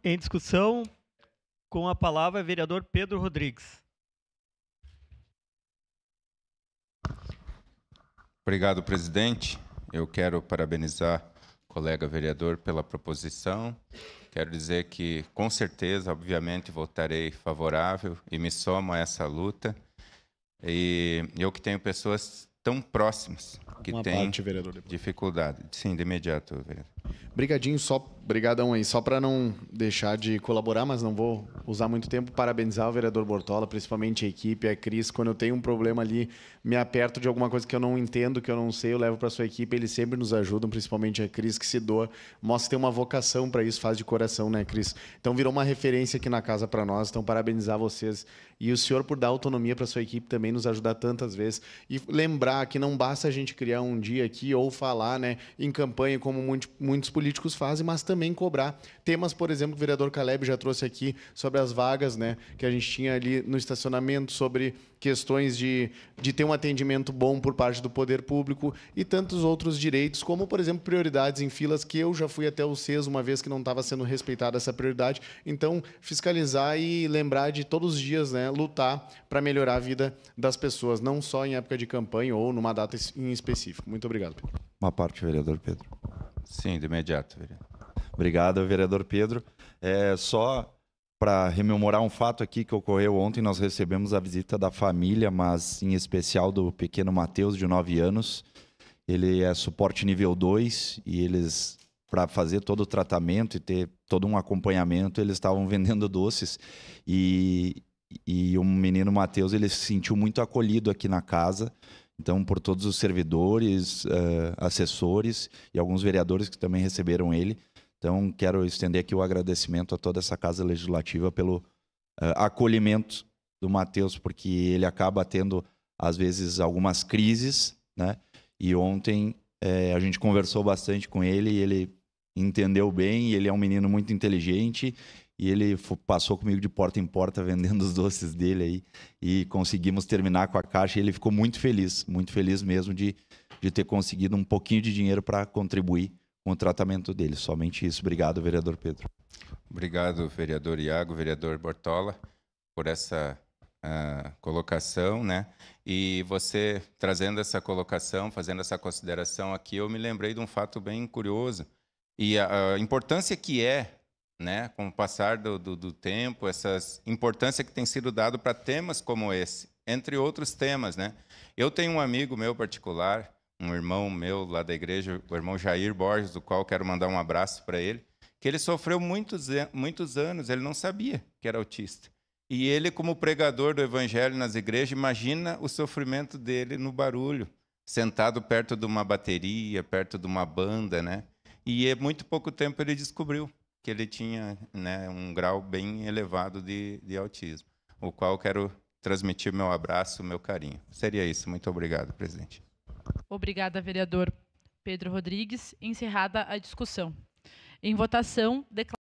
Em discussão, com a palavra, vereador Pedro Rodrigues. Obrigado, presidente. Eu quero parabenizar o colega vereador pela proposição. Quero dizer que, com certeza, obviamente, votarei favorável e me somo a essa luta. E eu que tenho pessoas tão próximas que têm dificuldade. Sim, de imediato, vereador. Brigadinho, brigadão aí. Só para não deixar de colaborar, mas não vou usar muito tempo, parabenizar o vereador Bortola, principalmente a equipe, a Cris. Quando eu tenho um problema ali, me aperto de alguma coisa que eu não entendo, que eu não sei, eu levo para sua equipe, eles sempre nos ajudam, principalmente a Cris, que se doa, mostra que tem uma vocação para isso, faz de coração, né, Cris? Então virou uma referência aqui na casa para nós, então parabenizar vocês. E o senhor por dar autonomia para sua equipe também, nos ajudar tantas vezes. E lembrar que não basta a gente criar um dia aqui ou falar, né, em campanha, como muitos políticos fazem, mas também cobrar temas, por exemplo, que o vereador Caleb já trouxe aqui sobre as vagas, né, que a gente tinha ali no estacionamento, sobre questões de ter um atendimento bom por parte do poder público e tantos outros direitos, como, por exemplo, prioridades em filas, que eu já fui até o CES uma vez que não estava sendo respeitada essa prioridade. Então, fiscalizar e lembrar de todos os dias, né, lutar para melhorar a vida das pessoas, não só em época de campanha ou numa data em específico. Muito obrigado, Pedro. Uma parte, vereador Pedro. Sim, de imediato, vereador. Obrigado, vereador Pedro. Só para rememorar um fato aqui que ocorreu ontem, nós recebemos a visita da família, mas em especial do pequeno Matheus, de 9 anos. Ele é suporte nível 2 e eles, para fazer todo o tratamento e ter todo um acompanhamento, eles estavam vendendo doces. E o menino Matheus, ele se sentiu muito acolhido aqui na casa. Então, por todos os servidores, assessores e alguns vereadores que também receberam ele. Então, quero estender aqui o agradecimento a toda essa Casa Legislativa pelo acolhimento do Matheus, porque ele acaba tendo, às vezes, algumas crises, né? E ontem a gente conversou bastante com ele e ele entendeu bem, ele é um menino muito inteligente e ele passou comigo de porta em porta vendendo os doces dele aí e conseguimos terminar com a caixa e ele ficou muito feliz mesmo de ter conseguido um pouquinho de dinheiro para contribuir com o tratamento dele. Somente isso. Obrigado, vereador Pedro. Obrigado, vereador Iago, vereador Bortola, por essa colocação, né? E você trazendo essa colocação, fazendo essa consideração aqui, eu me lembrei de um fato bem curioso. E a importância que né, com o passar do tempo, essa importância que tem sido dado para temas como esse, entre outros temas, né? Eu tenho um amigo meu particular, um irmão meu lá da igreja, o irmão Jair Borges, do qual quero mandar um abraço para ele, que ele sofreu muitos anos, ele não sabia que era autista. E ele, como pregador do evangelho nas igrejas, imagina o sofrimento dele no barulho, sentado perto de uma bateria, perto de uma banda, né? E há muito pouco tempo ele descobriu que ele tinha, né, um grau bem elevado de autismo, o qual quero transmitir meu abraço, meu carinho. Seria isso. Muito obrigado, presidente. Obrigada, vereador Pedro Rodrigues. Encerrada a discussão. Em votação, declaro